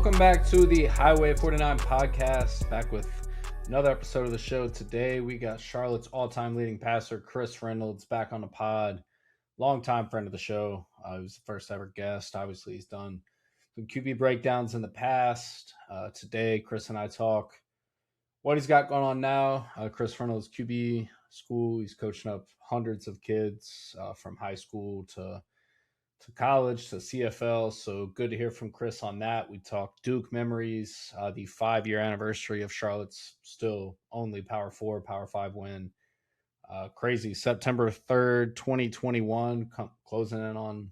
Welcome back to the Highway 49 podcast. Back with another episode of the show. Today we got Charlotte's all-time leading passer, Chris Reynolds, back on the pod. Longtime friend of the show. He was the first ever guest. Obviously, he's done some QB breakdowns in the past. Today, Chris and I talk what he's got going on now. Chris Reynolds, QB school. He's coaching up hundreds of kids from high school to college to CFL. So good to hear from Chris on that. We talked Duke memories, the 5-year anniversary of Charlotte's still only Power 4, Power 5 win. Crazy. September 3rd, 2021, closing in on,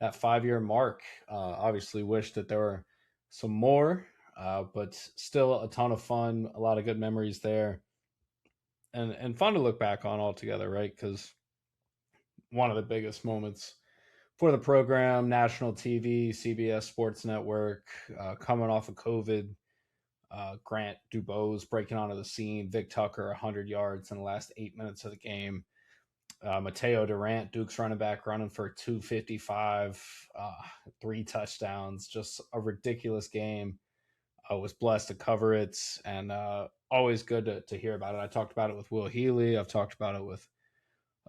that 5-year mark. Obviously wish that there were some more, but still a ton of fun, a lot of good memories there. And fun to look back on altogether, right? Because one of the biggest moments for the program, national TV, CBS Sports Network, coming off of COVID, Grant Dubose breaking onto the scene, Vic Tucker 100 yards in the last 8 minutes of the game, Mateo Durant, Duke's running back, running for 255, 3 touchdowns, just a ridiculous game. I was blessed to cover it, and always good to hear about it. I talked about it with Will Healy. I've talked about it with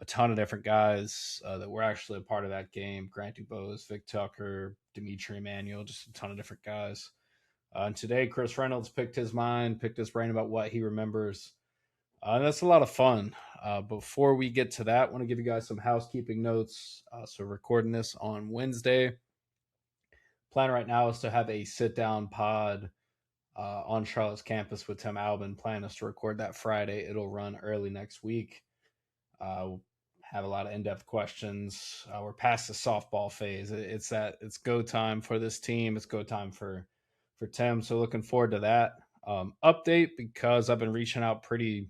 a ton of different guys that were actually a part of that game. Grant Dubose, Vic Tucker, Dimitri Emanuel, just a ton of different guys. And today, Chris Reynolds picked his brain about what he remembers. And that's a lot of fun. Before we get to that, I want to give you guys some housekeeping notes. So recording this on Wednesday. Plan right now is to have a sit-down pod on Charlotte's campus with Tim Albin. Plan is to record that Friday. It'll run early next week. Have a lot of in-depth questions. We're past the softball phase. It's go time for this team. It's go time for Tim. So looking forward to that. Update, because I've been reaching out pretty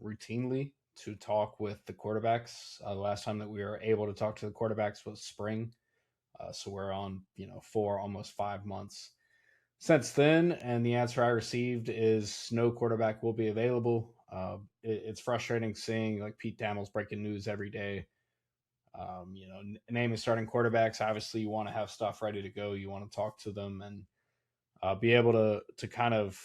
routinely to talk with the quarterbacks. The last time that we were able to talk to the quarterbacks was spring. So we're on, 4, almost 5 months since then. And the answer I received is no quarterback will be available. It's frustrating seeing like Pete Damel's breaking news every day. Naming starting quarterbacks. Obviously, you want to have stuff ready to go. You want to talk to them and be able to kind of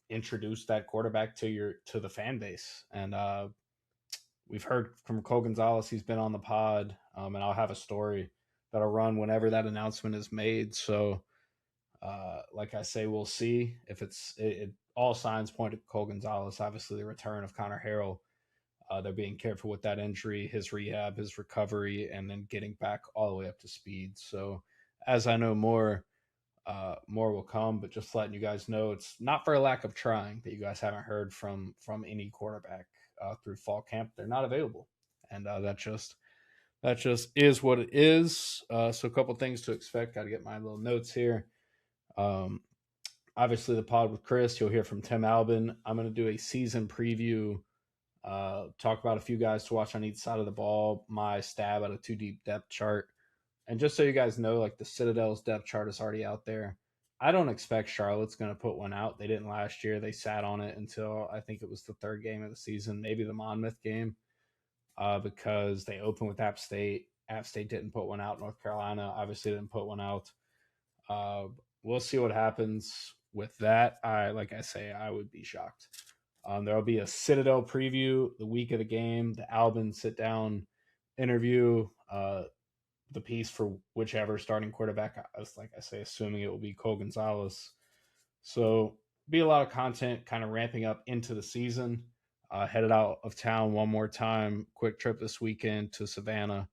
introduce that quarterback to the fan base. And we've heard from Cole Gonzales. He's been on the pod, and I'll have a story that'll run whenever that announcement is made. So, like I say, we'll see if it all signs point to Cole Gonzales. Obviously, the return of Connor Harrell. They're being careful with that injury, his rehab, his recovery, and then getting back all the way up to speed. So as I know more will come, but just letting you guys know, it's not for a lack of trying that you guys haven't heard from any quarterback through fall camp. They're not available. And that just is what it is. So a couple things to expect. Got to get my little notes here. Obviously, the pod with Chris, you'll hear from Tim Albin. I'm going to do a season preview, talk about a few guys to watch on each side of the ball, my stab at a 2-deep depth chart. And just so you guys know, like the Citadel's depth chart is already out there. I don't expect Charlotte's going to put one out. They didn't last year. They sat on it until I think it was the 3rd game of the season, maybe the Monmouth game, because they opened with App State. App State didn't put one out. North Carolina obviously didn't put one out. We'll see what happens with that. I would be shocked. There'll be a Citadel preview the week of the game, the Albin sit-down interview, the piece for whichever starting quarterback, like I say, assuming it will be Cole Gonzales. So be a lot of content kind of ramping up into the season. Headed out of town one more time. Quick trip this weekend to Savannah.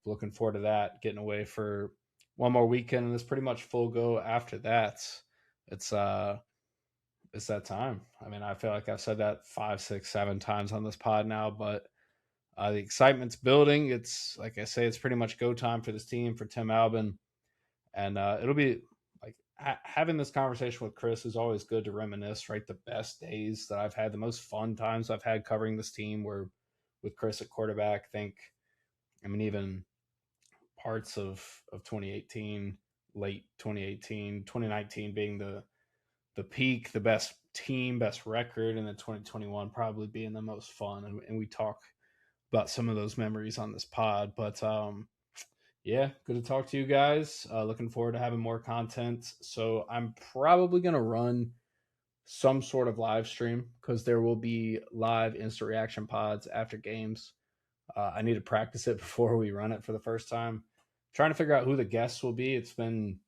Looking forward to that. Getting away for one more weekend, and it's pretty much full go after that. It's that time. I mean, I feel like I've said that 5, 6, 7 times on this pod now, but the excitement's building. It's like I say, it's pretty much go time for this team, for Tim Albin, and it'll be like having this conversation with Chris is always good to reminisce. Right, the best days that I've had, the most fun times I've had covering this team were with Chris at quarterback. Even parts of 2018, late 2018, 2019 being the peak, the best team, best record, and then 2021 probably being the most fun. And we talk about some of those memories on this pod. But Yeah, good to talk to you guys. Looking forward to having more content. So I'm probably gonna run some sort of live stream because there will be live instant reaction pods after games. I need to practice it before we run it for the first time. Trying to figure out who the guests will be. It's been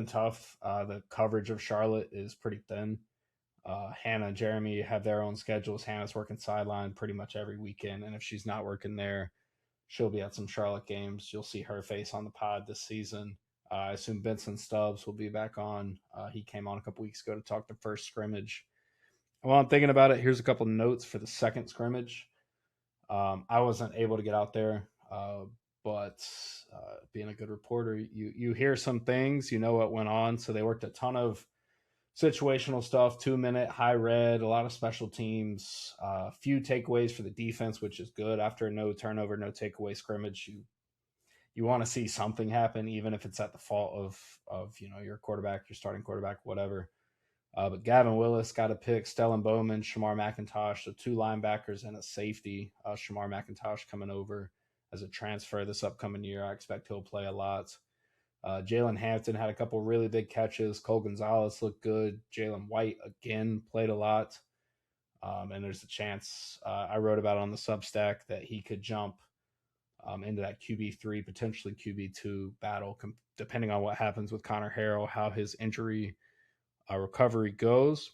tough. The coverage of Charlotte is pretty thin. Hannah and Jeremy have their own schedules. Hannah's working sideline pretty much every weekend, and if she's not working there, she'll be at some Charlotte games. You'll see her face on the pod this season. I assume Benson Stubbs will be back on. He came on a couple weeks ago to talk the first scrimmage. While I'm thinking about it, here's a couple notes for the second scrimmage. I wasn't able to get out there, but being a good reporter, you hear some things, you know what went on. So they worked a ton of situational stuff, 2 minute high red, a lot of special teams, a few takeaways for the defense, which is good. After a no turnover, no takeaway scrimmage, you want to see something happen, even if it's at the fault of your quarterback, your starting quarterback, whatever. But Gavin Willis got a pick, Stellan Bowman, Shamar McIntosh, so two linebackers and a safety. Shamar McIntosh coming over as a transfer this upcoming year. I expect he'll play a lot. Jalen Hampton had a couple really big catches. Cole Gonzales looked good. Jalen White again played a lot. And there's a chance I wrote about it on the Substack that he could jump into that QB3, potentially QB2 battle, depending on what happens with Connor Harrell, how his injury recovery goes.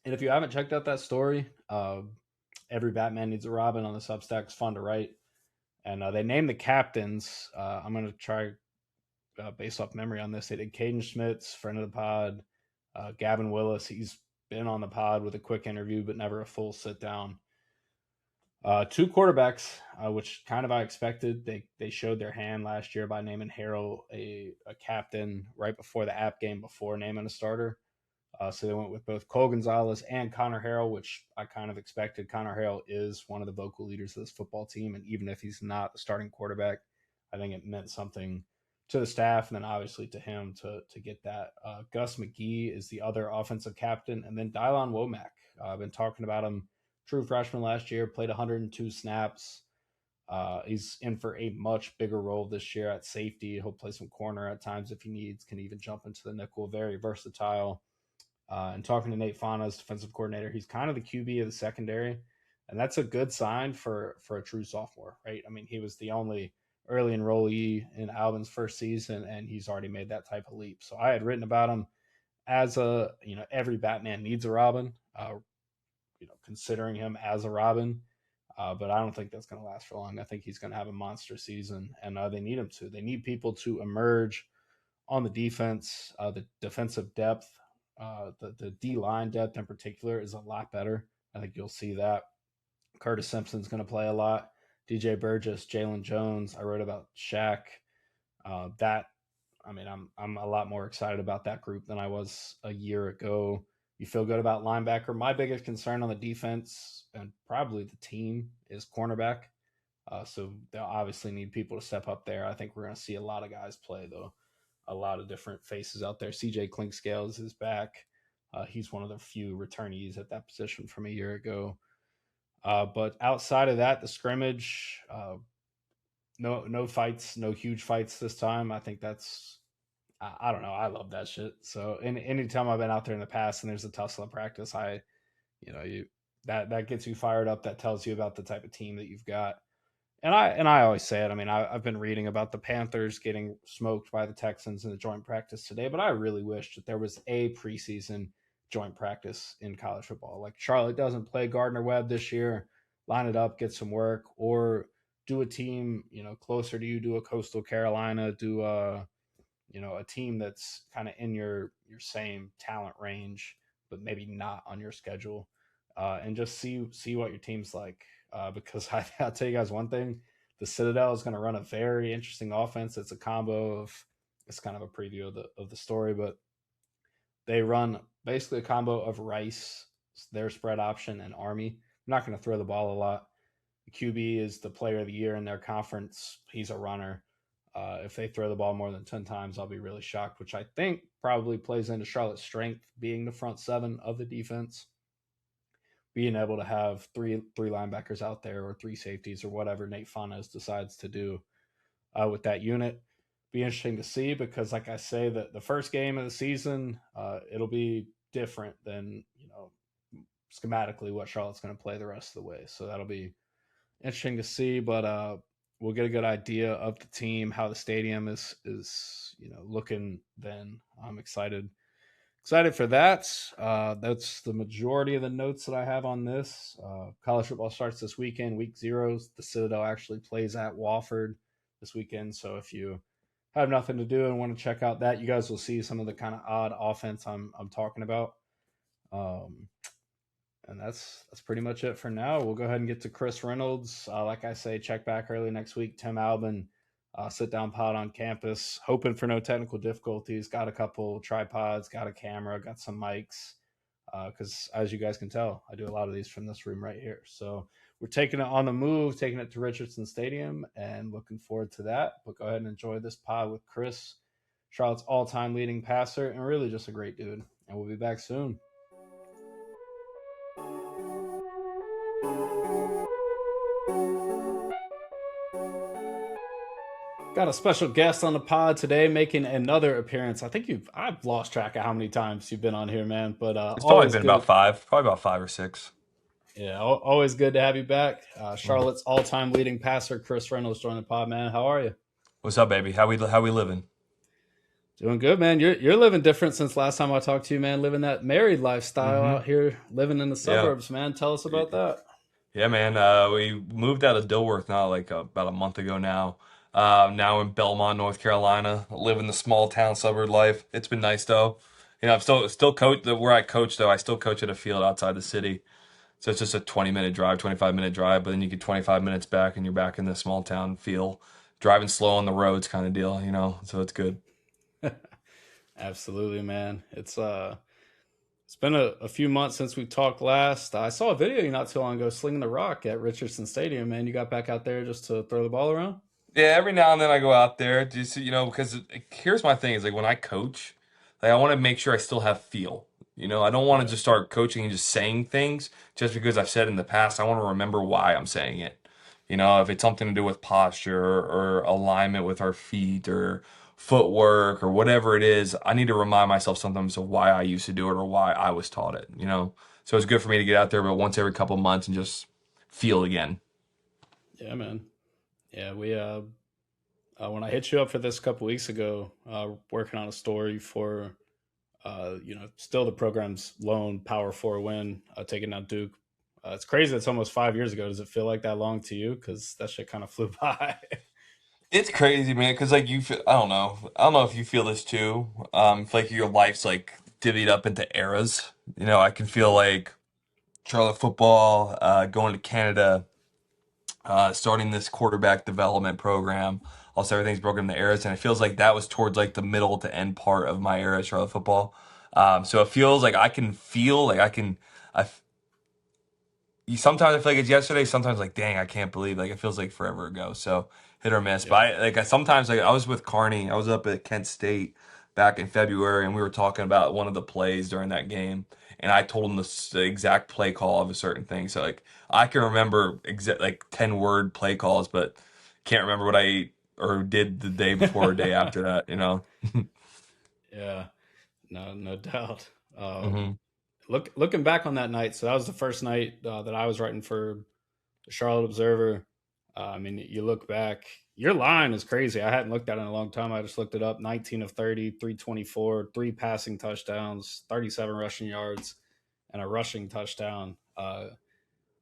And if you haven't checked out that story, Every Batman Needs a Robin on the Substack is fun to write. And they named the captains. I'm going to try based off memory on this. They did Caden Schmitz, friend of the pod, Gavin Willis. He's been on the pod with a quick interview, but never a full sit down. Two quarterbacks, which kind of I expected. They showed their hand last year by naming Harrell a captain right before the app game, before naming a starter. So they went with both Cole Gonzales and Connor Harrell, which I kind of expected. Connor Harrell is one of the vocal leaders of this football team, and even if he's not the starting quarterback, I think it meant something to the staff and then obviously to him to get that. Gus McGee is the other offensive captain, and then Dylon Womack. I've been talking about him. True freshman last year, played 102 snaps. He's in for a much bigger role this year at safety. He'll play some corner at times if he needs, can even jump into the nickel. Very versatile. And talking to Nate Fauna's defensive coordinator, he's kind of the QB of the secondary, and that's a good sign for a true sophomore, right? I mean, he was the only early enrollee in Albin's first season, and he's already made that type of leap. So I had written about him as every Batman needs a Robin, considering him as a Robin. But I don't think that's going to last for long. I think he's going to have a monster season, and they need him to. They need people to emerge on the defense. The defensive depth, the D line depth in particular, is a lot better. I think you'll see that. Curtis Simpson's going to play a lot. DJ Burgess, Jalen Jones. I wrote about Shaq. That I mean, I'm a lot more excited about that group than I was a year ago. You feel good about linebacker. My biggest concern on the defense and probably the team is cornerback. So they'll obviously need people to step up there. I think we're going to see a lot of guys play, though. A lot of different faces out there. CJ Clinkscales is back. He's one of the few returnees at that position from a year ago. But outside of that, the scrimmage, no fights, no huge fights this time. I think that's I don't know. I love that shit. So anytime I've been out there in the past and there's a tussle of practice, you that gets you fired up. That tells you about the type of team that you've got. And I always say it. I mean, I've been reading about the Panthers getting smoked by the Texans in the joint practice today, but I really wish that there was a preseason joint practice in college football. Like Charlotte doesn't play Gardner Webb this year. Line it up, get some work, or do a team closer to you. Do a Coastal Carolina. Do a team that's kind of in your same talent range, but maybe not on your schedule, and just see what your team's like. Because I'll tell you guys one thing: the Citadel is going to run a very interesting offense. It's a combo of it's kind of a preview of the story, but they run basically a combo of Rice, their spread option, and Army. They're not going to throw the ball a lot. The QB is the player of the year in their conference. He's a runner. If they throw the ball more than 10 times, I'll be really shocked, which I think probably plays into Charlotte's strength, being the front seven of the defense. Being able to have three linebackers out there or three safeties or whatever Nate Faunus decides to do. with that unit. Be interesting to see because, like I say, the first game of the season, it'll be different than schematically what Charlotte's going to play the rest of the way. So that'll be interesting to see. But we'll get a good idea of the team, how the stadium is looking. Then I'm excited for that. That's the majority of the notes that I have on this. College football starts this weekend, week 0. The Citadel actually plays at Wofford this weekend. So if you have nothing to do and want to check out that, you guys will see some of the kind of odd offense I'm talking about. Um, and that's pretty much it for now. We'll go ahead and get to Chris Reynolds. Like I say, check back early next week. Tim Albin, sit down pod on campus. Hoping for no technical difficulties. Got a couple tripods, got a camera, got some mics. Because as you guys can tell, I do a lot of these from this room right here. So we're taking it on the move, taking it to Richardson Stadium, and looking forward to that. But go ahead and enjoy this pod with Chris, Charlotte's all-time leading passer, and really just a great dude. And we'll be back soon. Got a special guest on the pod today, making another appearance. I've lost track of how many times you've been on here, man. But It's probably always been about good. five, probably about 5 or 6. Yeah, always good to have you back. Mhm. Charlotte's all-time leading passer, Chris Reynolds, joined the pod, man. How are you? What's up, baby? How we living? Doing good, man. You're living different since last time I talked to you, man. Living that married lifestyle Mm-hmm. out here, living in the Yeah, suburbs, man. Tell us about that. yeah, man. We moved out of Dilworth now, like about a month ago now. Now in Belmont, North Carolina, living the small town suburb life. It's been nice though. I'm still coach where I coach though. I still coach at a field outside the city, so it's just a 20-minute drive, 25-minute drive. But then you get 25 minutes back, and you're back in the small town feel, driving slow on the roads kind of deal. So it's good. Absolutely, man. It's been a few months since we talked last. I saw a video you not too long ago slinging the rock at Richardson Stadium, man. You got back out there just to throw the ball around? Yeah, every now and then I go out there just because here's my thing is like when I coach, like I want to make sure I still have feel. I don't want to Yeah. just start coaching and just saying things just because I've said in the past. I want to remember why I'm saying it. If it's something to do with posture or alignment with our feet or footwork or whatever it is, I need to remind myself sometimes of why I used to do it or why I was taught it. So it's good for me to get out there, but once every couple months and just feel again. Yeah, man. Yeah, we when I hit you up for this a couple weeks ago, working on a story for still the program's lone Power Four win, taking out Duke. It's crazy. It's almost 5 years ago. Does it feel like that long to you? Because that shit kind of flew by. It's crazy, man, because like you feel, I don't know if you feel this too. It's like your life's like divvied up into eras. I can feel like Charlotte football, going to Canada, starting this quarterback development program. Also, everything's broken into eras, and it feels like that was towards like the middle to end part of my era at Charlotte football. So it feels like I can feel like I sometimes I feel like it's yesterday. Sometimes like, dang, I can't believe like it feels like forever ago. So hit or miss. But Yeah. sometimes like I was with Carney. I was up at Kent State back in February, and we were talking about one of the plays during that game. And I told him the exact play call of a certain thing. So like I can remember exact like 10-word play calls, but can't remember what I ate or did the day before or day after that. Yeah. No doubt. Hmm. Looking back on that night, so that was the first night that I was writing for the Charlotte Observer. I mean, you look back, your line is crazy. I hadn't looked at it in a long time. I just looked it up. 19 of 30, 324, three passing touchdowns, 37 rushing yards, and a rushing touchdown.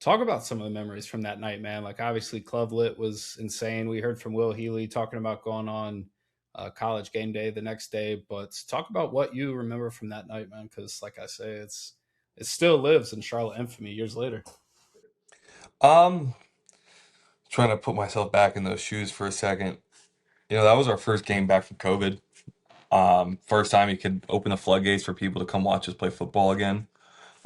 Talk about some of the memories from that night, man. Like obviously, Club Lit was insane. We heard from Will Healy talking about going on college game day the next day. But talk about what you remember from that night, man. Because like I say, it still lives in Charlotte infamy years later. Um, Trying to put myself back in those shoes for a second. That was our first game back from COVID. First time you could open the floodgates for people to come watch us play football again.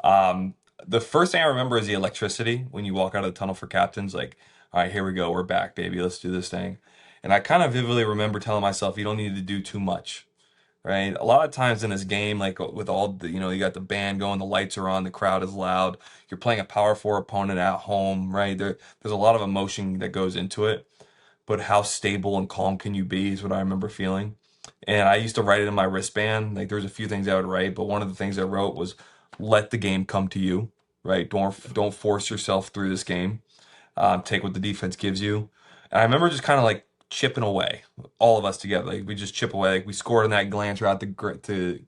Um, the first thing I remember is the electricity when you walk out of the tunnel for captains. Like, all right, here we go, we're back, baby, let's do this thing. And I kind of vividly remember telling myself, you don't need to do too much, right? A lot of times in this game, like with all the, you got the band going, the lights are on, the crowd is loud. You're playing a power four opponent at home, right? There's a lot of emotion that goes into it. but how stable and calm can you be is what I remember feeling. And I used to write it in my wristband. Like there's a few things I would write, but one of the things I wrote was let the game come to you, right? Don't force yourself through this game. Take what the defense gives you. And I remember just kind of like chipping away, all of us together. Like we just chip away. Like we scored on that glance right to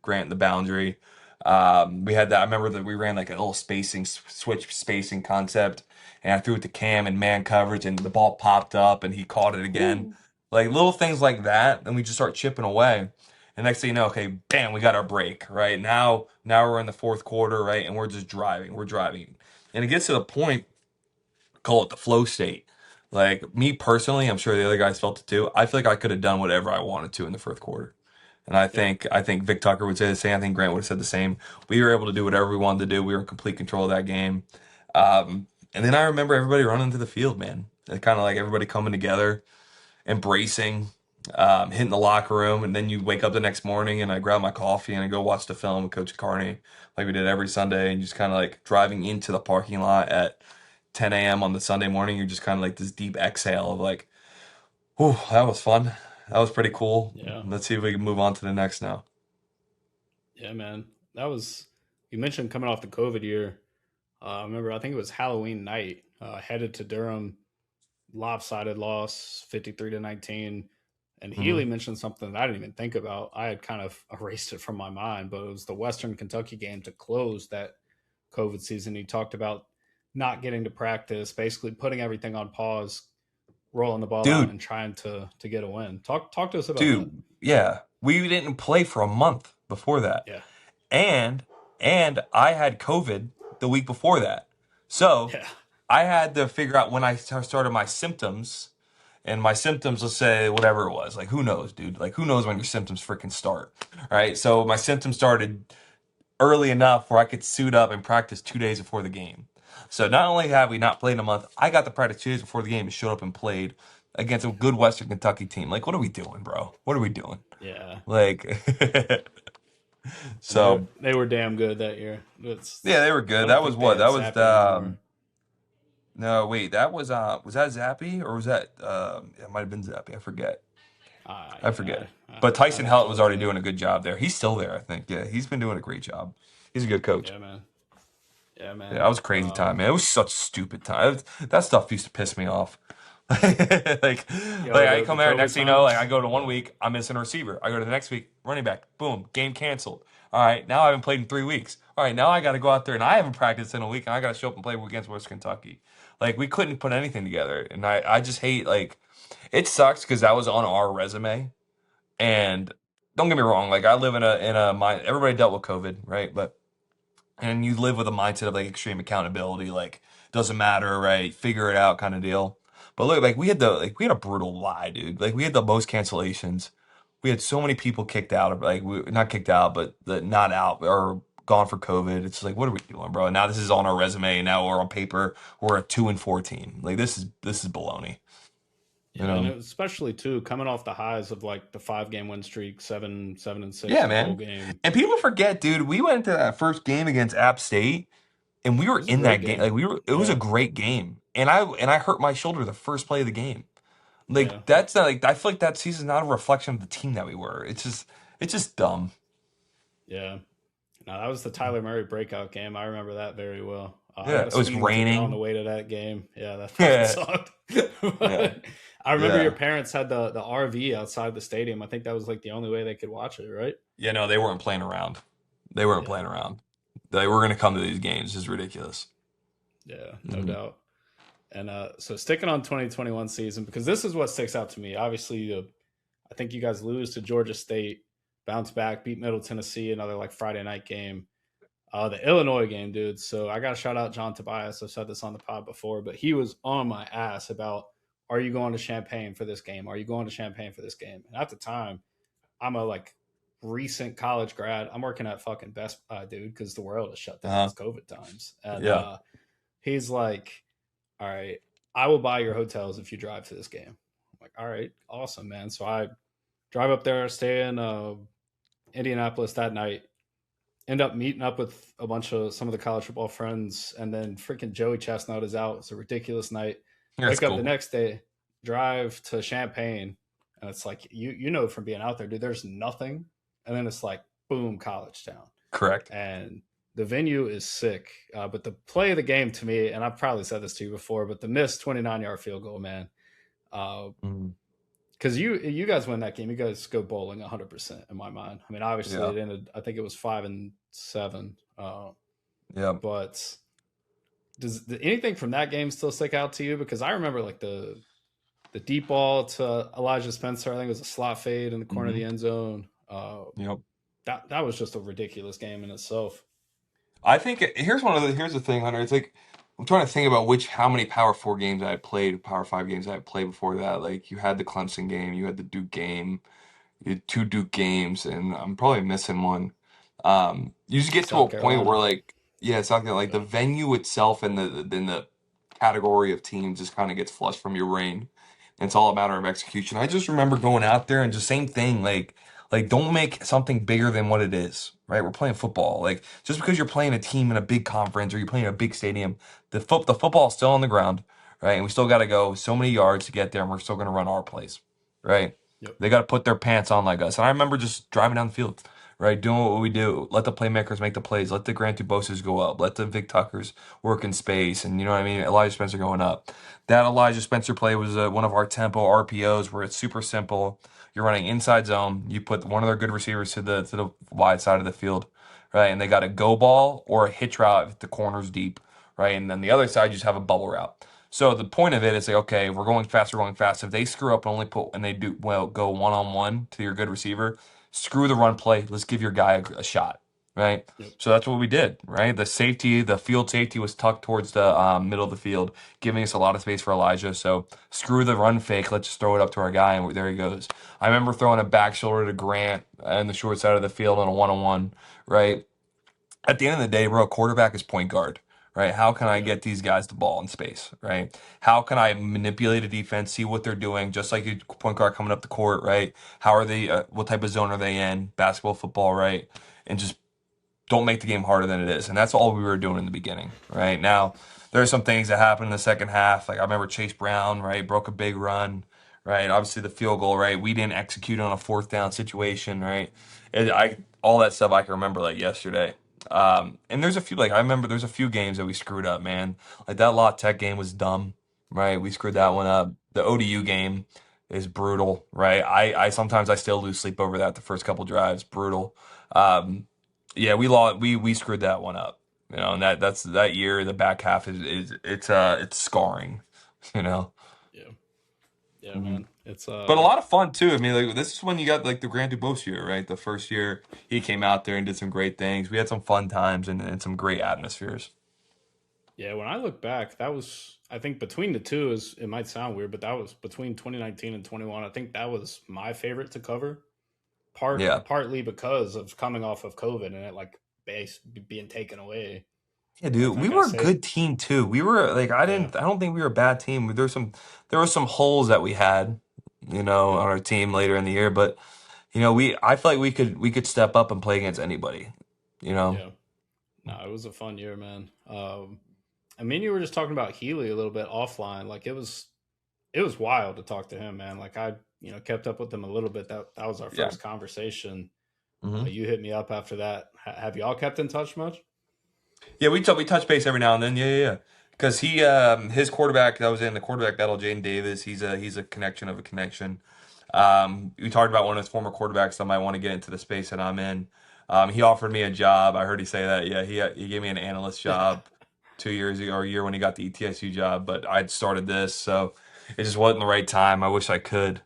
Grant the boundary. We had that. I remember that we ran like a little switch spacing concept, and I threw it to Cam in man coverage, and the ball popped up, and he caught it again. Ooh. Like little things like that, and we just start chipping away. And next thing you know, okay, bam, we got our break. Right now we're in the fourth quarter, right, and we're just driving. We're driving, and it gets to the point, call it the flow state. Like me personally, I'm sure the other guys felt it too. I feel like I could have done whatever I wanted to in the fourth quarter. And Yep. I think Vic Tucker would say the same. I think Grant would have said the same. We were able to do whatever we wanted to do. We were in complete control of that game. And then I remember everybody running to the field, man. Kind of like everybody coming together, embracing, hitting the locker room, and then you wake up the next morning and I grab my coffee and I go watch the film with Coach Carney, like we did every Sunday, and just kind of like driving into the parking lot at 10 a.m. on the Sunday morning. You're just kind of like this deep exhale of like, "Whew, that was fun. That was pretty cool. Yeah. Let's see if we can move on to the next now." Yeah, man. That was, you mentioned coming off the COVID year. I remember, I think it was Halloween night, headed to Durham, lopsided loss, 53-19. And Hmm. Healy mentioned something that I didn't even think about. I had kind of erased it from my mind, but it was the Western Kentucky game to close that COVID season. He talked about not getting to practice, basically putting everything on pause, rolling the ball out, Dude, and trying to get a win. Talk to us about that. dude, yeah, we didn't play for a month before that. Yeah, And I had COVID the week before that. So yeah, I had to figure out when I started my symptoms, and my symptoms, let's say whatever it was, like who knows, dude? Like who knows when your symptoms freaking start, right? So my symptoms started early enough where I could suit up and practice 2 days before the game. So not only have we not played in a month, I got to practice 2 days before the game and showed up and played against a good Western Kentucky team. Like, what are we doing, bro? What are we doing? yeah. Like, And so they were damn good that year. yeah, It's they were I good. don't That was think they what? have That was Zappy anymore. no, wait, that was that Zappy or was that it might have been Zappy. I forget. I Yeah, forget. But Tyson I'd have to Helt was look it already up. doing a good job there. He's still there, I think. Yeah, he's been doing a great job. He's a good coach. Yeah, man. Yeah, Yeah, that man. was a crazy time, man. It was such stupid time. That stuff used to piss me off. like, Yo, I the come there, COVID next thing you know, like I times. go to one Yeah, week, I'm missing a receiver. I go to the next week, running back, boom, game canceled. All right, now I haven't played in 3 weeks. All right, now I got to go out there and I haven't practiced in a week, and I got to show up and play against West Kentucky. Like we couldn't put anything together, and I just hate like it sucks because that was on our resume. And don't get me wrong, like I live in a mind. Everybody dealt with COVID, right? But and you live with a mindset of like extreme accountability, like doesn't matter, right? Figure it out kind of deal. But look, like we had a brutal lie, dude. Like we had the most cancellations. We had so many people kicked out of like we not kicked out, but the not out or gone for COVID. It's like what are we doing, bro? Now this is on our resume. And now we're on paper. We're a 2-14. Like this is baloney. You yeah, and know? especially too coming off the highs of like the 5 game win streak, 7-6 Yeah, in the bowl man. game. And people forget, dude. We went to that first game against App State. And we It were was a in great that game. Like game. we were, it was a Yeah, great game. And I hurt my shoulder the first play of the game. Like yeah, that's not like I feel like that season's not a reflection of the team that we were. It's just dumb. yeah. No, that was the Tyler Murray breakout game. I remember that very well. I Yeah, got a it was speeding ticket on the raining. way to that game. Yeah, that fucking Yeah, sucked. yeah, But I remember your yeah. parents had the RV outside the stadium. I think that was like the only way they could watch it, right? Yeah, no, they weren't playing around. They weren't Yeah, playing around. They were gonna come to these games. It's ridiculous. yeah, no Hmm. doubt. And so sticking on 2021 season, because this is what sticks out to me. Obviously, I think you guys lose to Georgia State, bounce back, beat Middle Tennessee, another like Friday night game. The Illinois game, dude. So I got to shout out John Tobias. I've said this on the pod before, but he was on my ass about, are you going to Champaign for this game? Are you going to Champaign for this game? And at the time, I'm a like recent college grad. I'm working at fucking Best Buy, dude, because the world is shut down. Uh-huh. It's COVID times. And Yeah. he's like, all right, I will buy your hotels if you drive to this game. I'm like, all right, awesome, man. So I drive up there, stay in Indianapolis that night, end up meeting up with a bunch of some of the college football friends, and then freaking Joey Chestnut is out. It's a ridiculous night. That's Wake up the cool. next day. drive to Champaign, and it's like you know from being out there, dude. There's nothing, and then it's like boom, college town, Correct. and the venue is sick. But the play of the game to me, and I've probably said this to you before, but the missed 29-yard field goal, man. Because Mhm. you guys win that game, you guys go bowling 100% in my mind. I mean, obviously Yeah. it ended. I think it was 5-7. Yeah. But does anything from that game still stick out to you? Because I remember like the deep ball to Elijah Spencer. I think it was a slot fade in the corner of Hmm. the end zone. Yep. That was just a ridiculous game in itself. I think here's the thing, Hunter. It's like I'm trying to think about which how many Power Four games I had played, Power Five games I had played before that. Like you had the Clemson game, you had the Duke game, you had two Duke games, and I'm probably missing one. You just get to South a point where Carolina. like yeah, it's not gonna like the Yeah. venue itself and the category of teams just kind of gets flushed from your brain. It's all a matter of execution. I just remember going out there and just same thing, like don't make something bigger than what it is, right? We're playing football. Like just because you're playing a team in a big conference or you're playing a big stadium, the football's still on the ground, right? And we still got to go so many yards to get there, and we're still going to run our plays, right? Yep. They got to put their pants on like us. And I remember just driving down the field, right, doing what we do. Let the playmakers make the plays. Let the Grant Duboses go up. Let the Vic Tuckers work in space, and you know what I mean. Elijah Spencer going up. That Elijah Spencer play was one of our tempo RPOs where it's super simple. You're running inside zone. You put one of their good receivers to the wide side of the field, right? And they got a go ball or a hitch route if the corner's deep, right? And then the other side you just have a bubble route. So the point of it is like, okay, we're going fast, we're going fast. If they screw up and only put and they do well go one on one to your good receiver, screw the run play. Let's give your guy a shot, right? Yep. So that's what we did, right? The safety, the field safety was tucked towards the middle of the field, giving us a lot of space for Elijah. So screw the run fake. Let's just throw it up to our guy, and there he goes. I remember throwing a back shoulder to Grant in the short side of the field on a one-on-one, right? At the end of the day, bro, a quarterback is point guard, right? How can I Yep. get these guys the ball in space, right? How can I manipulate a defense, see what they're doing, just like a point guard coming up the court, right? How are they, what type of zone are they in? Basketball, football, right? And just don't make the game harder than it is. And that's all we were doing in the beginning, right? Now, there are some things that happened in the second half. Like I remember Chase Brown, right, broke a big run, right? Obviously the field goal, right? We didn't execute on a fourth down situation, right? All that stuff I can remember like yesterday. And there's a few like I remember there's a few games that we screwed up, man. Like that La Tech game was dumb, right? We screwed that Yeah. one up. The ODU game is brutal, right? I sometimes I still lose sleep over that the first couple drives, brutal. Um, yeah, we lost. We screwed that one up. You know, and that's that year. The back half is it's scarring. You know, Yeah. Yeah, hmm man. It's but a lot of fun too. I mean, like this is when you got like the Grand Dubose year, right? The first year he came out there and did some great things. We had some fun times and some great atmospheres. yeah, when I look back, that was I think between the two is it might sound weird, but that was between 2019 and 21. I think that was my favorite to cover. Yeah, Partly because of coming off of COVID and it like base being taken away. yeah, I dude. We think I were a say good team too. We were like yeah, I don't think we were a bad team. There were some holes that we had, you know, yeah, on our team later in the year, but. You know, I feel like we could step up and play against anybody. You know. yeah. No, it was a fun year, man. I mean, you were just talking about Healy a little bit offline. Like it was wild to talk to him, man. Like I, kept up with him a little bit. That was our Yeah. first conversation. Hmm. You hit me up after that. Have y'all kept in touch much? Yeah, we touch base every now and then. Yeah, yeah, yeah. Because he his quarterback that was in the quarterback battle, Jaden Davis. He's a connection of a connection. We talked about one of his former quarterbacks that might want to get into the space that I'm in. He offered me a job. I heard he say that. Yeah, he gave me an analyst job 2 years ago or a year when he got the ETSU job, but I'd started this, so it just wasn't the right time. I wish I could.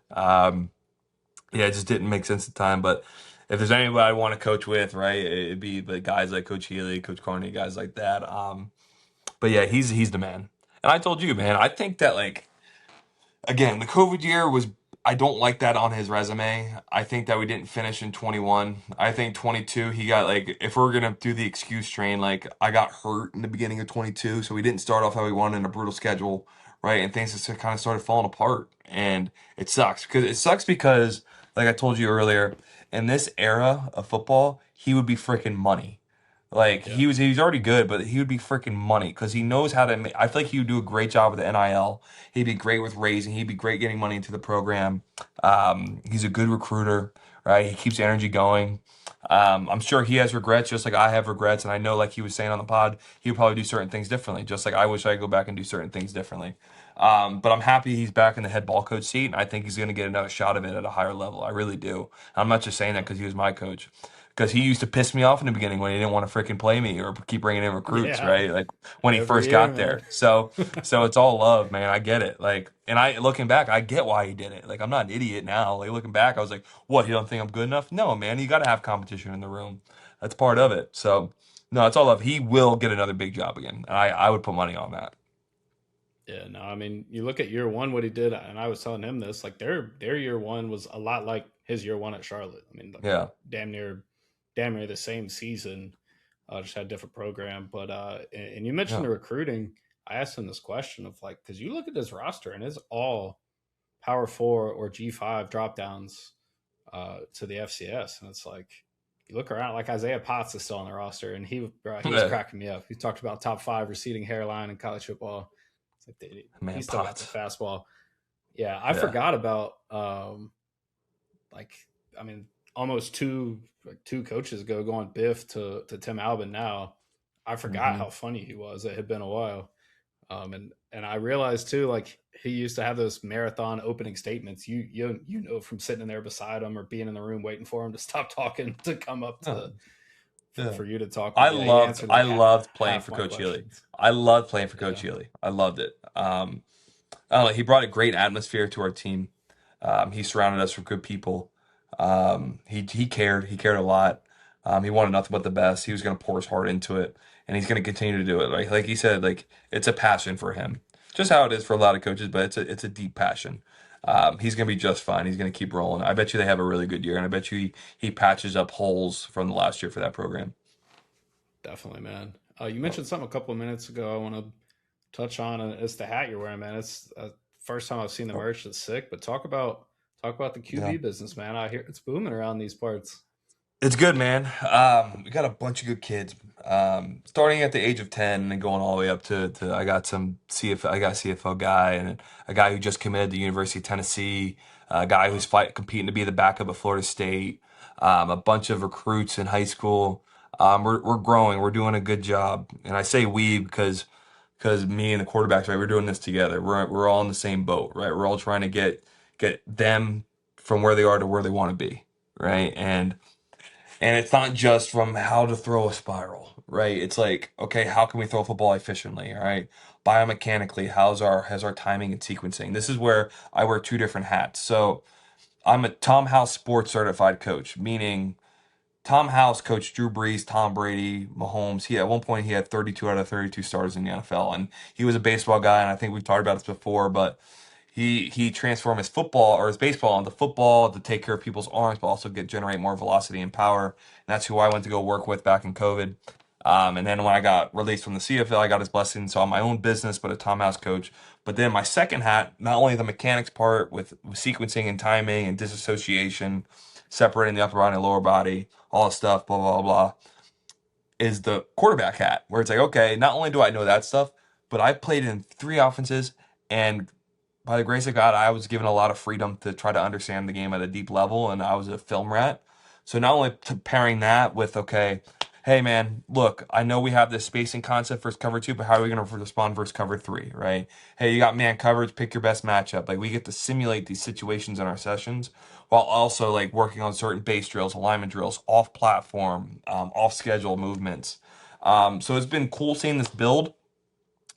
Yeah, it just didn't make sense at the time. But if there's anybody I want to coach with, right, it'd be the guys like Coach Healy, Coach Carney, guys like that. But yeah, he's the man. And I told you, man, I think that like again, the COVID year was I don't like that on his resume. I think that we didn't finish in 21. I think 22 he got like if we're gonna do the excuse train, like I got hurt in the beginning of 22, so we didn't start off how we wanted in a brutal schedule, right? And things just kind of started falling apart, and it sucks because like I told you earlier, in this era of football, he would be freaking money, Like Yeah. he was already good, but he would be freaking money because he knows how to make. I feel like he would do a great job with the NIL. He'd be great with raising. He'd be great getting money into the program. He's a good recruiter, right? He keeps energy going. I'm sure he has regrets, just like I have regrets, and I know, like he was saying on the pod, he would probably do certain things differently. Just like I wish I could go back and do certain things differently. But I'm happy he's back in the head ball coach seat, and I think he's going to get another shot of it at a higher level. I really do. I'm not just saying that because he was my coach because he used to piss me off in the beginning when he didn't want to freaking play me or keep bringing in recruits, Yeah. right? Like when he Every first year, got man. there. So it's all love, man. I get it. Like, and I looking back, I get why he did it. Like, I'm not an idiot now. Like looking back, I was like, what? You don't think I'm good enough? No, man. You got to have competition in the room. That's part of it. So no, it's all love. He will get another big job again. I would put money on that. Yeah, no, I mean, you look at year one, what he did, and I was telling him this, like their year one was a lot like his year one at Charlotte. I mean, like Yeah. damn near, damn near the same season, just had a different program. But and you mentioned Yeah. the recruiting. I asked him this question of like, because you look at this roster and it's all Power Four or G5 drop downs to the FCS, and it's like you look around, like Isaiah Potts is still on the roster, and he was Yeah. cracking me up. He talked about top five receding hairline in college football. It's like he Man, still got the Potts. fastball. Yeah, I Yeah. forgot about like I mean almost two coaches ago going Biff to Tim Albin now. I forgot Hmm. how funny he was. It had been a while. And I realized too, like he used to have those marathon opening statements. You know from sitting in there beside him or being in the room waiting for him to stop talking to come up Yeah. to Yeah. for you to talk I with. Yeah, he loved answered I like loved playing half for my Coach Healy. questions. I loved playing for Coach Yeah, Healy. I loved it. I don't know, he brought a great atmosphere to our team. He surrounded us with good people. He cared. He cared a lot. He wanted nothing but the best. He was going to pour his heart into it, and he's going to continue to do it. Like he said, like it's a passion for him, just how it is for a lot of coaches, but it's a deep passion. He's going to be just fine. He's going to keep rolling. I bet you they have a really good year, and I bet you he patches up holes from the last year for that program. definitely, man. You mentioned something a couple of minutes ago. I want to touch on, and it's the hat you're wearing, man. It's first time I've seen the Oh, merch. It's sick. But talk about the yeah. QB business, man. I hear it's booming around these parts. It's good, man. We got a bunch of good kids. Starting at the age of 10 and going all the way up to I got some CFL, I got a CFL guy and a guy who just committed to the University of Tennessee, a guy who's Wow, competing to be the backup at Florida State, a bunch of recruits in high school. We're growing. We're doing a good job. And I say we because me and the quarterbacks, right, we're doing this together. We're all in the same boat, right? We're all trying to get them from where they are to where they want to be, right? And it's not just from how to throw a spiral, right? It's like, okay, how can we throw a football efficiently, all right? Biomechanically, has our timing and sequencing? This is where I wear two different hats. So I'm a Tom House sports certified coach, meaning Tom House coached Drew Brees, Tom Brady, Mahomes. At one point he had 32 out of 32 starters in the NFL, and he was a baseball guy. And I think we've talked about this before, but he transformed his football or his baseball into football to take care of people's arms, but also generate more velocity and power. And that's who I went to go work with back in COVID. And then when I got released from the CFL, I got his blessing. So I'm my own business, but a Tom House coach. But then my second hat, not only the mechanics part with sequencing and timing and disassociation, separating the upper body and lower body, all that stuff, blah, blah, blah, is the quarterback hat, where it's like, okay, not only do I know that stuff, but I played in three offenses, and by the grace of God, I was given a lot of freedom to try to understand the game at a deep level, and I was a film rat. So not only pairing that with, okay, hey man, look, I know we have this spacing concept versus cover two, but how are we going to respond versus cover three, right? Hey, you got man coverage, pick your best matchup. Like we get to simulate these situations in our sessions while also like working on certain base drills, alignment drills, off platform, off schedule movements. So it's been cool seeing this build.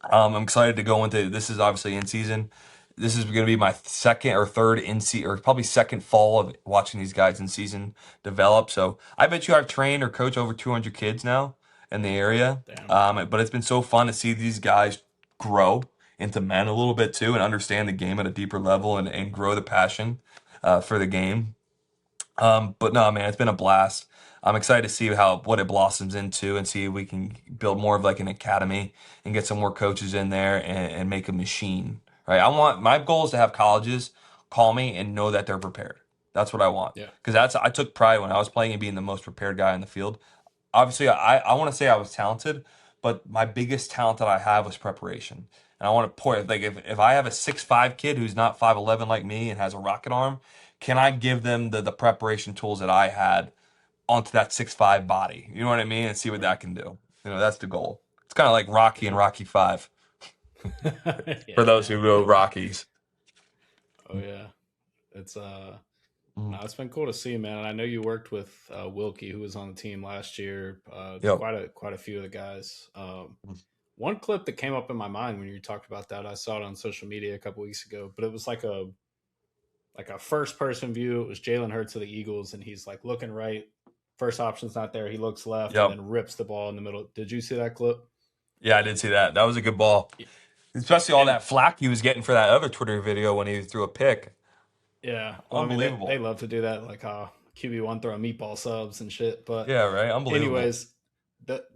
I'm excited to go into this. Is obviously in season. This is going to be my second or third in season, or probably second fall of watching these guys in season develop. So I bet you I've trained or coached over 200 kids now in the area. damn. But it's been so fun to see these guys grow into men a little bit too and understand the game at a deeper level and grow the passion for the game. But no, man, it's been a blast. I'm excited to see how what it blossoms into and see if we can build more of like an academy and get some more coaches in there and make a machine. Right. My goal is to have colleges call me and know that they're prepared. That's what I want. Yeah, Because I took pride when I was playing and being the most prepared guy in the field. obviously I want to say I was talented, but my biggest talent that I have was preparation. And I want to point like if I have a 6'5" kid who's not 5'11" like me and has a rocket arm, can I give them the preparation tools that I had onto that 6'5" body? You know what I mean? And see what Right. that can do. That's the goal. It's kind of like Rocky and Yeah. Rocky 5 for Yeah, those who man. know Rockies. Oh yeah. It's Mm. no, it's been cool to see, man. And I know you worked with Wilkie, who was on the team last year. Yep. Quite a few of the guys. One clip that came up in my mind when you talked about that, I saw it on social media a couple weeks ago, but it was like a first person view. It was Jalen Hurts of the Eagles, and he's like looking right. First option's not there. He looks left and Yep. then rips the ball in the middle. Did you see that clip? Yeah, I did see that. That was a good ball. Especially all And that flack he was getting for that other Twitter video when he threw a pick. yeah, well, I mean they Unbelievable. love to do that, like QB1 throwing meatball subs and shit. But Yeah, right. Unbelievable. anyways,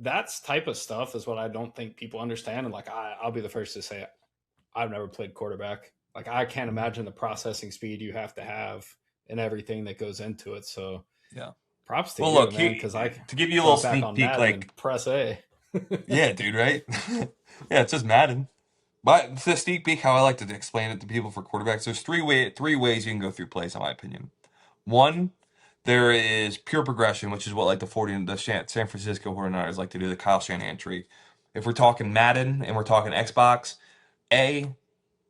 that's type of stuff is what I don't think people understand. And like I'll be the first to say I've never played quarterback. Like I can't Mhm. imagine the processing speed you have to have and everything that goes into it. So Yeah. props to Well, you, look, man, because I to give you a little jump back sneak on peek, Madden like, and press A. yeah, dude, right? Yeah, it's just Madden. But the sneak peek, how I like to explain it to people for quarterbacks, there's three ways you can go through plays, in my opinion. One, there is pure progression, which is what like San Francisco 49ers like to do, the Kyle Shanahan tree. If we're talking Madden and we're talking Xbox, A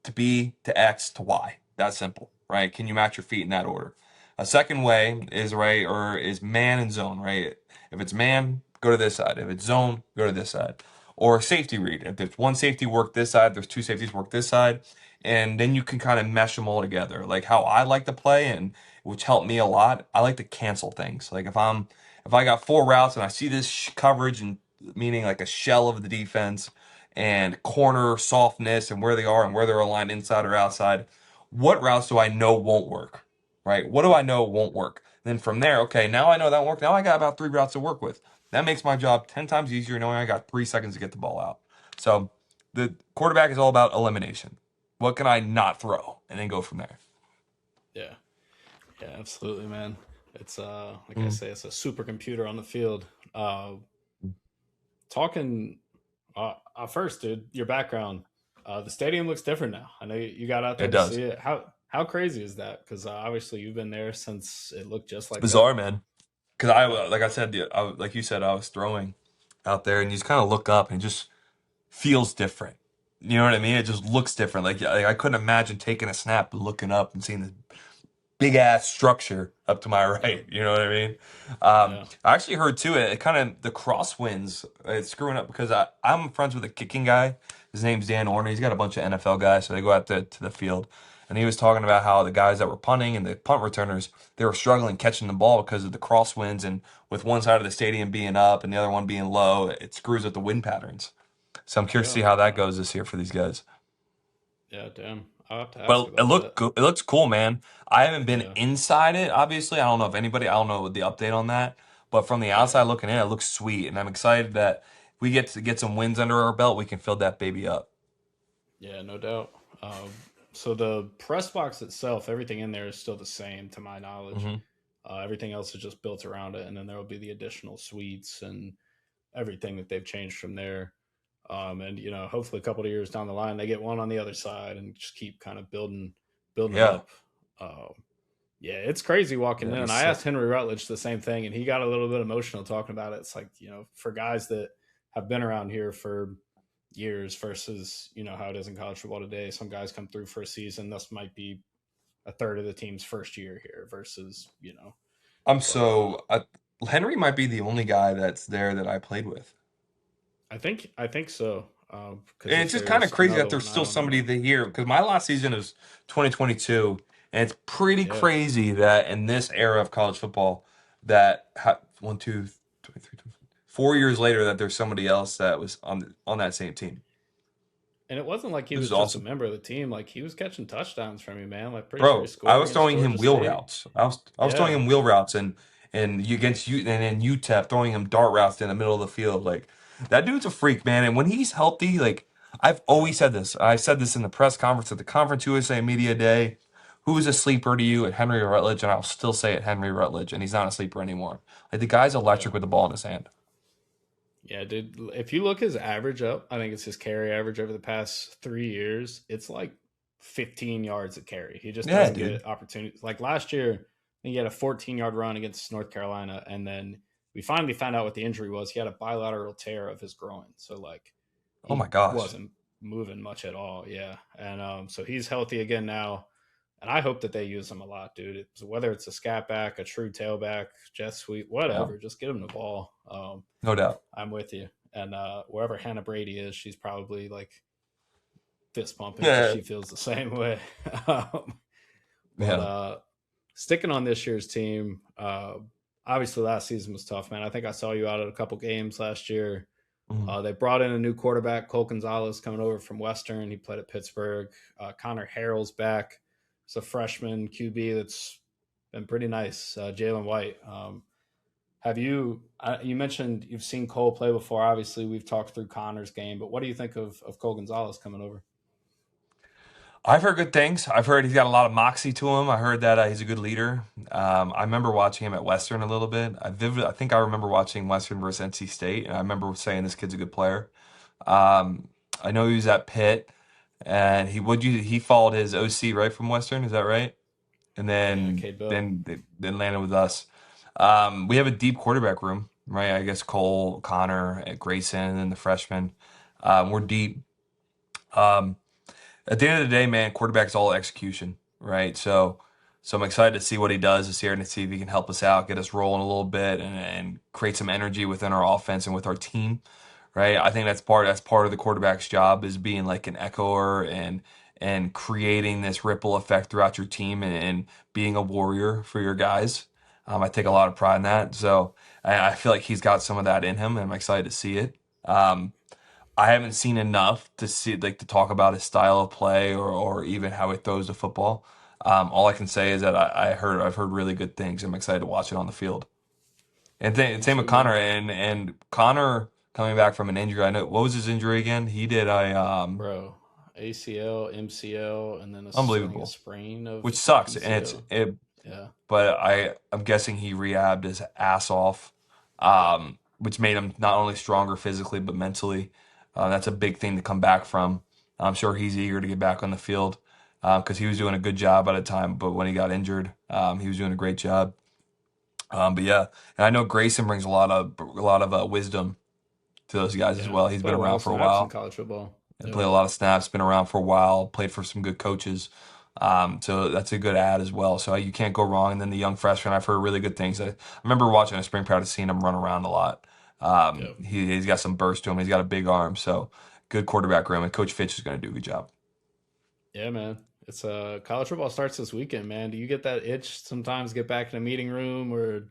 to B to X to Y. That's simple, right? Can you match your feet in that order? A second way is right, or is man and zone, right? If it's man, go to this side. If it's zone, go to this side. Or safety read. If there's one safety, work this side. There's two safeties, work this side. And then you can kind of mesh them all together. Like how I like to play, and which helped me a lot. I like to cancel things. Like if I got four routes and I see this coverage and meaning like a shell of the defense and corner softness and where they are and where they're aligned inside or outside. What routes do I know won't work? Right? What do I know won't work? Then from there, okay, now I know that won't work. Now I got about three routes to work with. That makes my job 10 times easier knowing I got 3 seconds to get the ball out. So the quarterback is all about elimination. What can I not throw? And then go from there. Yeah, yeah, absolutely, man. It's like I Mm. say, it's a supercomputer on the field. Talking first, dude, your background. The stadium looks different now. I know you got out It there to does. see it. How crazy is that? Because obviously you've been there since it looked just It's like that. bizarre, man. Because Yeah, like I said, like you said, I was throwing out there and you just kind of look up and just feels different. You know what I mean? It just looks different. Like I couldn't imagine taking a snap, looking up and seeing this big ass structure up to my yeah, right. You know what I mean? yeah, I actually heard too. It kind of the crosswinds. It's screwing up because I'm friends with a kicking guy. His name's Dan Orner. He's got a bunch of NFL guys, so they go out to the field. And he was talking about how the guys that were punting and the punt returners, they were struggling catching the ball because of the crosswinds and with one side of the stadium being up and the other one being low, it screws up the wind patterns. So I'm curious to yeah. see how that goes this year for these guys. Yeah, damn. I'll have to ask Well, about that. it looks cool, man. I haven't been Yeah, inside it, obviously. I don't know if anybody, I don't know the update on that. But from the outside yeah, looking in, it looks sweet. And I'm excited that we get to get some wins under our belt. We can fill that baby up. yeah, no doubt. So the press box itself, everything in there is still the same, to my knowledge. Hmm. Everything else is just built around it, and then there will be the additional suites and everything that they've changed from there. And hopefully, a couple of years down the line, they get one on the other side and just keep kind of building it Yeah. up. Um, yeah, it's crazy walking That'd in. be And I asked sick. Henry Rutledge the same thing, and he got a little bit emotional talking about it. It's like for guys that have been around here for years versus how it is in college football today. Some guys come through for a season. This might be a third of the team's first year here versus. I'm But so, Henry might be the only guy that's there that I played with. I think so. Because And if it's just kind of there's crazy that another there's one, I still don't know. somebody the year because my last season is 2022, and it's pretty Yeah, crazy that in this era of college football, that 4 years later, that there's somebody else that was on that same team. and it wasn't like he This was is just a awesome. member of the team. Like he was catching touchdowns from you, man. Like pretty sure he Bro, I scored was against throwing him Georgia wheel State. routes. I was throwing Yeah, him wheel routes and you against you and then UTEP throwing him dart routes in the middle of the field. Like that dude's a freak, man. And when he's healthy, like I've yeah, always said this. I said this in the press conference at the Conference USA Media Day. Who is a sleeper to you at Henry Rutledge? And I'll still say it Henry Rutledge, and he's not a sleeper anymore. Like the guy's yeah. electric with the ball in his hand. Yeah, dude. If you look his average up, I think it's his carry average over the past 3 years. It's like 15 yards a carry. He just Yeah, doesn't dude. get opportunities. Like last year, I think he had a 14-yard run against North Carolina, and then we finally found out what the injury was. He had a bilateral tear of his groin, so like Oh my he gosh. wasn't moving much at all. Yeah, and so he's healthy again now, and I hope that they use him a lot, dude. Whether it's a scat back, a true tailback, jet sweep, Yeah, whatever, just get him the ball. no doubt. I'm with you. And wherever Hannah Brady is, she's probably like fist pumping because Yeah, she feels the same way. um, but yeah. sticking on this year's team, obviously last season was tough, man. I think I saw you out at a couple games last year. Mhm. They brought in a new quarterback, Cole Gonzales, coming over from Western. He played at Pittsburgh. Connor Harrell's back. It's a freshman QB that's been pretty nice. Jalen White. Have you? You mentioned you've seen Cole play before. Obviously, we've talked through Connor's game, but what do you think of Cole Gonzalez coming over? I've heard good things. I've heard he's got a lot of moxie to him. I heard that he's a good leader. I remember watching him at Western a little bit. I think I remember watching Western versus NC State, and I remember saying this kid's a good player. Um, I know he was at Pitt, and he followed his OC right from Western. Is that right? And Yeah, then Cade Bill. then landed with us. We have a deep quarterback room, right? I guess Cole, Connor, Grayson, and the freshmen. We're deep. Um, at the end of the day, man, quarterback's all execution, right? So I'm excited to see what he does this year and to see if he can help us out, get us rolling a little bit, and create some energy within our offense and with our team, right? I think that's part of the quarterback's job is being like an echoer and creating this ripple effect throughout your team and being a warrior for your guys. I take a Yep. lot of pride in that. So I feel like he's got some of that in him, and I'm excited to see it. I haven't seen enough to see like to talk about his style of play or even how he throws the football. All I can say is that I've heard really good things. I'm excited to watch it on the field. And Me same with too, Connor man. and Connor coming back from an injury. I know what was his injury again? He did a Bro, ACL, MCL, and then I think a unbelievable, sprain of which sucks. And PCL. Yeah. but I'm guessing he rehabbed his ass off, which made him not only stronger physically but mentally. That's a big thing to come back from. I'm sure he's eager to get back on the field because he was doing a good job at a time, but when he got injured, he was doing a great job. But yeah, and I know Grayson brings a lot of wisdom to those guys as Yeah. well. He's He's played been a lot around of for a snaps in while college football. and Yep. played a lot of snaps, been around for a while, played for some good coaches. So that's a good ad as well. So you can't go wrong. And then the young freshman, I've heard really good things. I remember watching a spring practice, seeing him run around a lot. Yep. He's got some burst to him. He's got a big arm. So good quarterback room. And Coach Fitch is going to do a good job. Yeah, man. It's college football starts this weekend, man. Do you get that itch sometimes get back in a meeting room or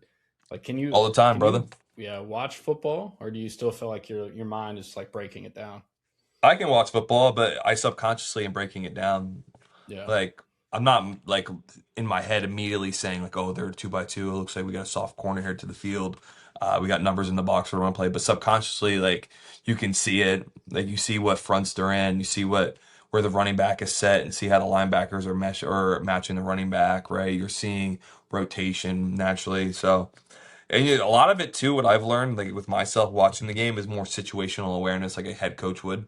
like All the time, can brother. you yeah, watch football or do you still feel like your mind is like breaking it down? I can watch football, but I subconsciously am breaking it down. Yeah. Like I'm not like in my head immediately saying like, oh, they're 2 by 2. It looks like we got a soft corner here to the field. We got numbers in the box for one play, but subconsciously, like you can see it. Like you see what fronts they're in. You see where the running back is set, and see how the linebackers are matching the running back. Right. You're seeing rotation naturally. So and a lot of it too, what I've learned, like with myself watching the game, is more situational awareness, like a head coach would.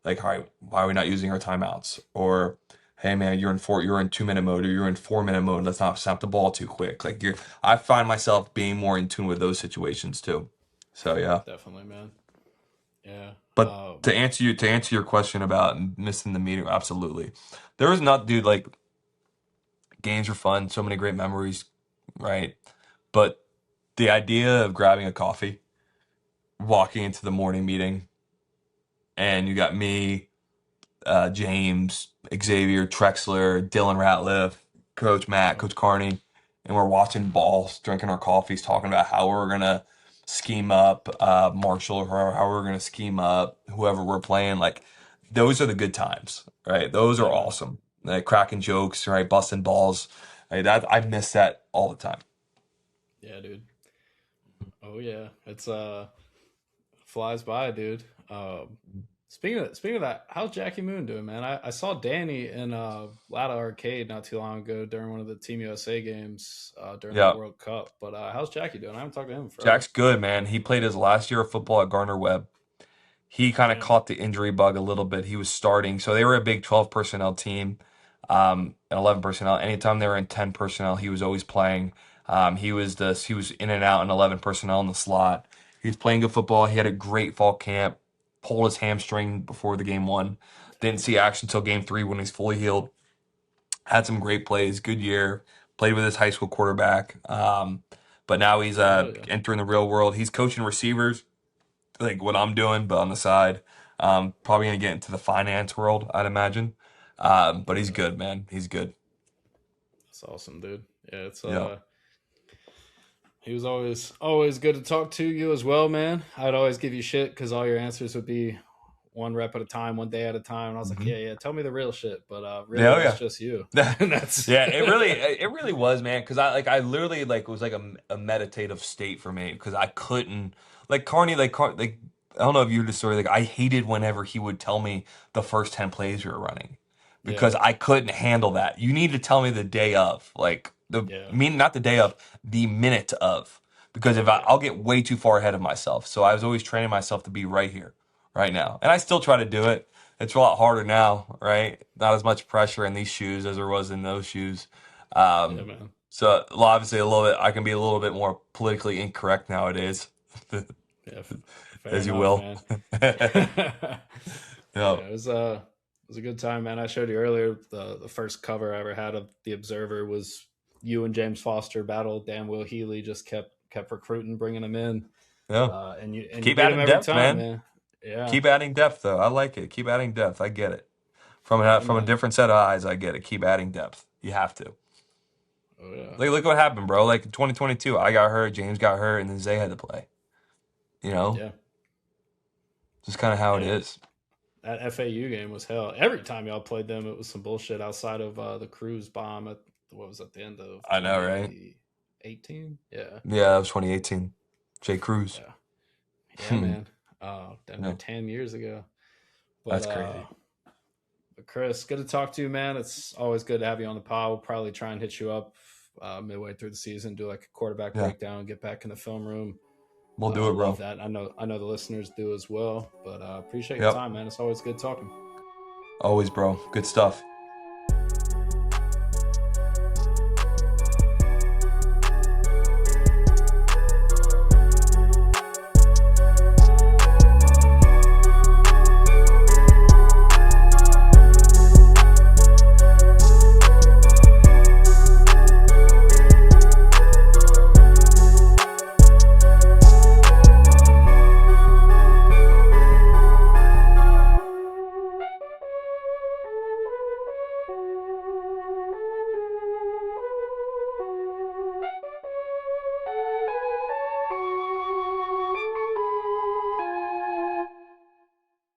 Like, all right, why are we not using our timeouts? Or, hey man, you're in 2 minute mode, or you're in 4 minute mode. Let's not snap the ball too quick. I find myself being more in tune with those situations too. So yeah. Definitely, man. Yeah. But to answer your question about missing the meeting, absolutely. There was not, dude. Like games are fun, so many great memories, right? But the idea of grabbing a coffee, walking into the morning meeting, and you got me, James, Xavier, Trexler, Dylan Ratliff, Coach Matt, Yeah. Coach Carney, and we're watching balls, drinking our coffees, talking about how we're gonna scheme up Marshall or how we're gonna scheme up whoever we're playing. Like those are the good times, right? Those are Yeah, man. awesome. Like cracking jokes, right? Busting balls. Like that I miss that all the time. Yeah, dude. Oh yeah. It's flies by, dude. Speaking of that, how's Jackie Moon doing, man? I saw Danny in Lada Arcade not too long ago during one of the Team USA games during the Yeah. World Cup. But how's Jackie doing? I haven't talked to him in Jack's forever. good, man. He played his last year of football at Gardner Webb. He kind of Damn. caught the injury bug a little bit. He was starting, so they were a big 12 personnel team, and 11 personnel. Anytime they were in 10 personnel, he was always playing. He was in and out in 11 personnel in the slot. He was playing good football. He had a great fall camp. Pulled his hamstring before the game one. Didn't see action until game three when he's fully healed. Had some great plays. Good year. Played with his high school quarterback. But now he's Hell yeah. entering the real world. He's coaching receivers like what I'm doing, but on the side. Probably gonna get into the finance world, I'd imagine. But he's Yeah. good, man. He's good. That's awesome, dude. Yeah, it's Yeah. he was always good to talk to you as well, man. I'd always give you shit because all your answers would be one rep at a time, one day at a time. And I was like, Hmm. yeah, tell me the real shit. But Yeah, really, oh that's yeah. just you. And that's Yeah, it really was, man. Because I literally like it was like a meditative state for me because I couldn't like Carney like I don't know if you heard the story. Like I hated whenever he would tell me the first 10 plays we were running yeah, because I couldn't handle that. You need to tell me the day of, like yeah, not the day of, the minute of, because if yeah, I'll get way too far ahead of myself. So I was always training myself to be right here, right now, and I still try to do it. It's a lot harder now, right? Not as much pressure in these shoes as there was in those shoes. yeah, Um, man. so well, obviously a little bit, I can be a little bit more politically incorrect nowadays, Yeah, fair as you enough, will. man. Yeah, Yeah, it was a good time, man. I showed you earlier the first cover I ever had of the Observer was you and James Foster battle. Damn, Will Healy just kept recruiting, bringing him in, yeah. and you Keep beat him adding every depth, time, man. man. Yeah, Keep adding depth, though. I like it. Keep adding depth. I get it. yeah, From a man. different set of eyes, I get it. Keep adding depth. You have to. Oh yeah, Like, look what happened, bro. Like in 2022, I got hurt, James got hurt, and then Zay had to play. You know, yeah, just kind of how it yeah. is. That FAU game was hell. Every time y'all played them, it was some bullshit outside of the cruise bomb at what was at the end of I know, right? 2018. Yeah, Yeah, that was 2018. Jay Cruz. yeah, yeah, Hmm. man. Damn near Yeah, 10 years ago. But that's crazy. Chris, good to talk to you, man. It's always good to have you on the pod. We'll probably try and hit you up midway through the season, do like a quarterback Yeah, breakdown, get back in the film room. we'll do it, Love bro. that. I know the listeners do as well. But appreciate your Yep. time, man. It's always good talking. Always, bro. Good stuff.